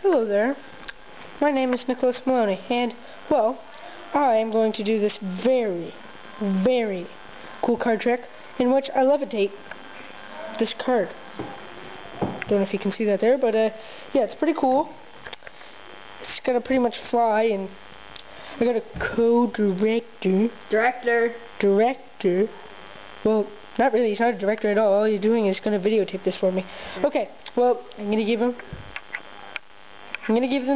Hello there, my name is Nicholas Maloney, and, well, I am going to do this very, very cool card trick in which I levitate this card. Don't know if you can see that there, but, yeah, it's pretty cool. It's gonna pretty much fly, and I got a co-director. Director? Well, not really, he's not a director at all. All he's doing is gonna videotape this for me. Okay, well, I'm gonna give them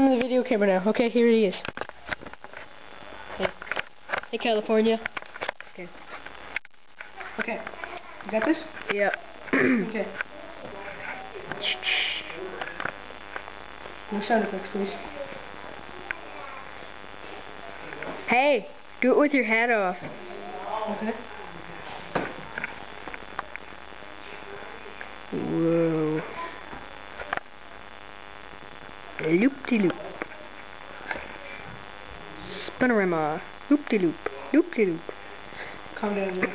the video camera now. Okay, here he is. Hey, California. Okay. Okay. You got this? Yep. Okay. No sound effects, please. Hey, do it with your hat off. Okay. Whoa. Loop-de-loop. Spinorama. Loop-de-loop. Loop-de-loop. Calm down a little.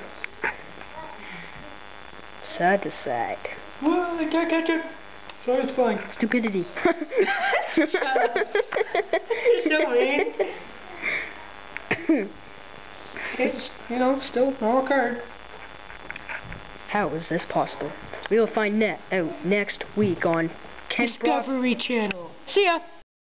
Side to side. Whoa, I can't catch it. Sorry, it's flying. Stupidity. Shut up. You're so mean. It's, you know, still normal card. How is this possible? We will find out next week on Discovery Channel. See ya.